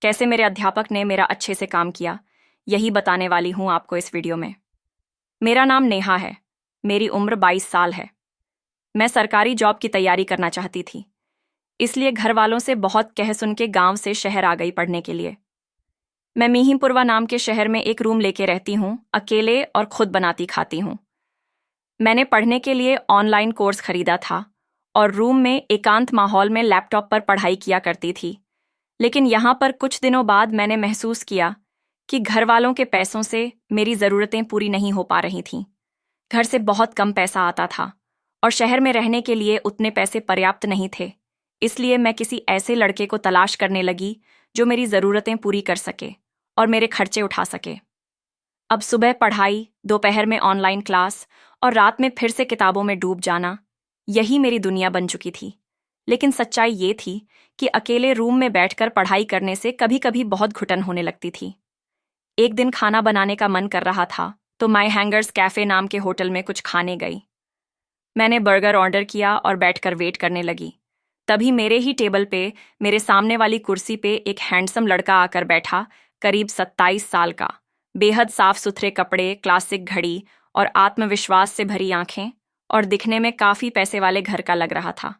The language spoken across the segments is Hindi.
कैसे मेरे अध्यापक ने मेरा अच्छे से काम किया, यही बताने वाली हूँ आपको इस वीडियो में। मेरा नाम नेहा है। मेरी उम्र 22 साल है। मैं सरकारी जॉब की तैयारी करना चाहती थी, इसलिए घर वालों से बहुत कह सुन के गांव से शहर आ गई पढ़ने के लिए। मैं मीहिमपुरवा नाम के शहर में एक रूम लेके रहती हूँ, अकेले और खुद बनाती खाती हूँ। मैंने पढ़ने के लिए ऑनलाइन कोर्स खरीदा था और रूम में एकांत माहौल में लैपटॉप पर पढ़ाई किया करती थी। लेकिन यहाँ पर कुछ दिनों बाद मैंने महसूस किया कि घर वालों के पैसों से मेरी ज़रूरतें पूरी नहीं हो पा रही थीं। घर से बहुत कम पैसा आता था और शहर में रहने के लिए उतने पैसे पर्याप्त नहीं थे। इसलिए मैं किसी ऐसे लड़के को तलाश करने लगी जो मेरी ज़रूरतें पूरी कर सके और मेरे खर्चे उठा सके। अब सुबह पढ़ाई, दोपहर में ऑनलाइन क्लास और रात में फिर से किताबों में डूब जाना, यही मेरी दुनिया बन चुकी थी। लेकिन सच्चाई ये थी कि अकेले रूम में बैठकर पढ़ाई करने से कभी कभी बहुत घुटन होने लगती थी। एक दिन खाना बनाने का मन कर रहा था तो माय हैंगर्स कैफे नाम के होटल में कुछ खाने गई। मैंने बर्गर ऑर्डर किया और बैठकर वेट करने लगी। तभी मेरे ही टेबल पे, मेरे सामने वाली कुर्सी पे एक हैंडसम लड़का आकर बैठा, करीब 27 साल का। बेहद साफ सुथरे कपड़े, क्लासिक घड़ी और आत्मविश्वास से भरी आंखें, और दिखने में काफी पैसे वाले घर का लग रहा था।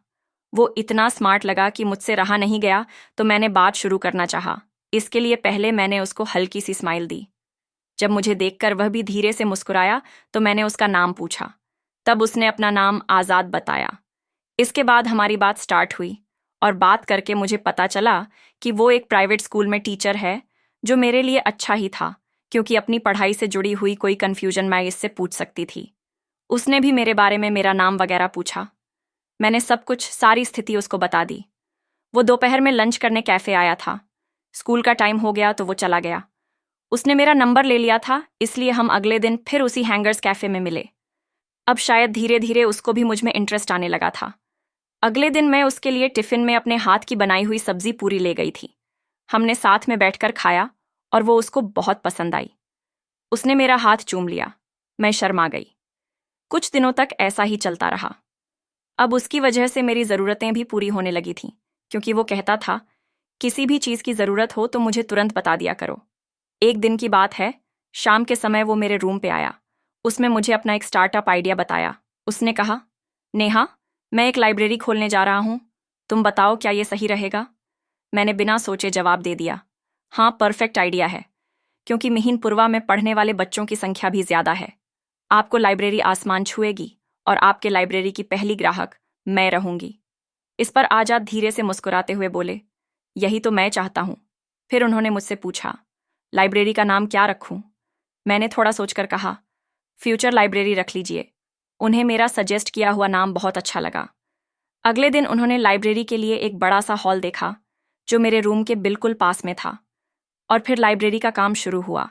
वो इतना स्मार्ट लगा कि मुझसे रहा नहीं गया, तो मैंने बात शुरू करना चाहा। इसके लिए पहले मैंने उसको हल्की सी स्माइल दी। जब मुझे देखकर वह भी धीरे से मुस्कुराया तो मैंने उसका नाम पूछा। तब उसने अपना नाम आज़ाद बताया। इसके बाद हमारी बात स्टार्ट हुई और बात करके मुझे पता चला कि वो एक प्राइवेट स्कूल में टीचर है, जो मेरे लिए अच्छा ही था, क्योंकि अपनी पढ़ाई से जुड़ी हुई कोई कन्फ्यूजन मैं इससे पूछ सकती थी। उसने भी मेरे बारे में मेरा नाम वगैरह पूछा। मैंने सब कुछ, सारी स्थिति उसको बता दी। वो दोपहर में लंच करने कैफे आया था। स्कूल का टाइम हो गया तो वो चला गया। उसने मेरा नंबर ले लिया था, इसलिए हम अगले दिन फिर उसी हैंगर्स कैफे में मिले। अब शायद धीरे धीरे उसको भी मुझ में इंटरेस्ट आने लगा था। अगले दिन मैं उसके लिए टिफिन में अपने हाथ की बनाई हुई सब्जी पूरी ले गई थी। हमने साथ में बैठकर खाया और वो उसको बहुत पसंद आई। उसने मेरा हाथ चूम लिया। मैं शर्मा गई। कुछ दिनों तक ऐसा ही चलता रहा। अब उसकी वजह से मेरी ज़रूरतें भी पूरी होने लगी थीं, क्योंकि वो कहता था, किसी भी चीज़ की ज़रूरत हो तो मुझे तुरंत बता दिया करो। एक दिन की बात है, शाम के समय वो मेरे रूम पे आया। उसमें मुझे अपना एक स्टार्टअप आइडिया बताया। उसने कहा, नेहा, मैं एक लाइब्रेरी खोलने जा रहा हूँ, तुम बताओ क्या ये सही रहेगा? मैंने बिना सोचे जवाब दे दिया, हाँ, परफेक्ट आइडिया है, क्योंकि मिहिनपुरवा में पढ़ने वाले बच्चों की संख्या भी ज़्यादा है। आपको लाइब्रेरी आसमान छुएगी और आपके लाइब्रेरी की पहली ग्राहक मैं रहूंगी। इस पर आजाद धीरे से मुस्कुराते हुए बोले, यही तो मैं चाहता हूँ। फिर उन्होंने मुझसे पूछा, लाइब्रेरी का नाम क्या रखूं? मैंने थोड़ा सोचकर कहा, फ्यूचर लाइब्रेरी रख लीजिए। उन्हें मेरा सजेस्ट किया हुआ नाम बहुत अच्छा लगा। अगले दिन उन्होंने लाइब्रेरी के लिए एक बड़ा सा हॉल देखा, जो मेरे रूम के बिल्कुल पास में था, और फिर लाइब्रेरी का काम शुरू हुआ।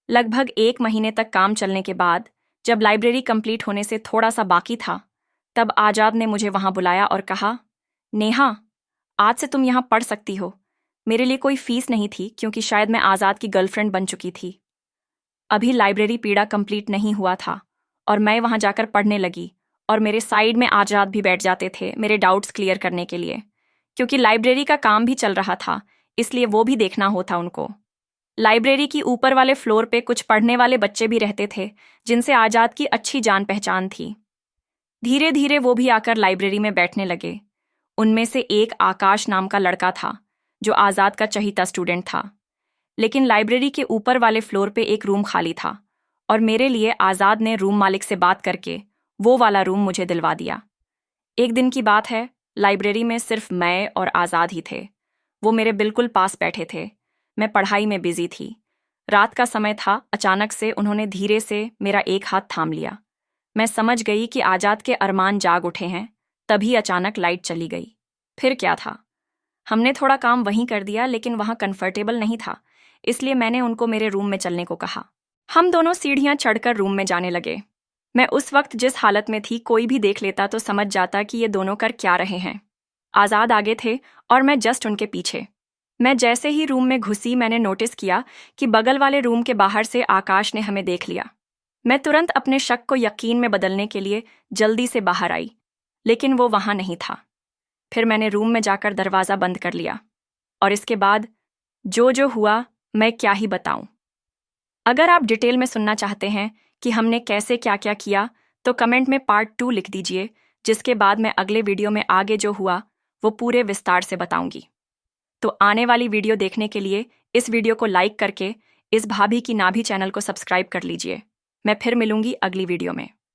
लगभग 1 महीने तक काम चलने के बाद, जब लाइब्रेरी कंप्लीट होने से थोड़ा सा बाकी था, तब आजाद ने मुझे वहां बुलाया और कहा, नेहा, आज से तुम यहाँ पढ़ सकती हो। मेरे लिए कोई फीस नहीं थी, क्योंकि शायद मैं आजाद की गर्लफ्रेंड बन चुकी थी। अभी लाइब्रेरी पीड़ा कंप्लीट नहीं हुआ था और मैं वहां जाकर पढ़ने लगी, और मेरे साइड में आजाद भी बैठ जाते थे मेरे डाउट्स क्लियर करने के लिए, क्योंकि लाइब्रेरी का काम भी चल रहा था, इसलिए वो भी देखना होता उनको। लाइब्रेरी की ऊपर वाले फ्लोर पे कुछ पढ़ने वाले बच्चे भी रहते थे, जिनसे आजाद की अच्छी जान पहचान थी। धीरे धीरे वो भी आकर लाइब्रेरी में बैठने लगे। उनमें से एक आकाश नाम का लड़का था, जो आजाद का चहीता स्टूडेंट था। लेकिन लाइब्रेरी के ऊपर वाले फ्लोर पे एक रूम खाली था, और मेरे लिए आजाद ने रूम मालिक से बात करके वो वाला रूम मुझे दिलवा दिया। एक दिन की बात है, लाइब्रेरी में सिर्फ मैं और आजाद ही थे। वो मेरे बिल्कुल पास बैठे थे। मैं पढ़ाई में बिजी थी। रात का समय था। अचानक से उन्होंने धीरे से मेरा एक हाथ थाम लिया। मैं समझ गई कि आजाद के अरमान जाग उठे हैं। तभी अचानक लाइट चली गई। फिर क्या था? हमने थोड़ा काम वहीं कर दिया, लेकिन वहां कंफर्टेबल नहीं था, इसलिए मैंने उनको मेरे रूम में चलने को कहा। हम दोनों सीढ़ियां चढ़कर रूम में जाने लगे। मैं उस वक्त जिस हालत में थी, कोई भी देख लेता तो समझ जाता कि ये दोनों कर क्या रहे हैं। आजाद आगे थे और मैं जस्ट उनके पीछे। मैं जैसे ही रूम में घुसी, मैंने नोटिस किया कि बगल वाले रूम के बाहर से आकाश ने हमें देख लिया। मैं तुरंत अपने शक को यकीन में बदलने के लिए जल्दी से बाहर आई, लेकिन वो वहां नहीं था। फिर मैंने रूम में जाकर दरवाज़ा बंद कर लिया, और इसके बाद जो हुआ मैं क्या ही बताऊं। अगर आप डिटेल में सुनना चाहते हैं कि हमने कैसे क्या क्या किया तो कमेंट में पार्ट 2 लिख दीजिए, जिसके बाद मैं अगले वीडियो में आगे जो हुआ वो पूरे विस्तार से बताऊंगी। तो आने वाली वीडियो देखने के लिए इस वीडियो को लाइक करके इस भाभी की नाभी चैनल को सब्सक्राइब कर लीजिए। मैं फिर मिलूंगी अगली वीडियो में।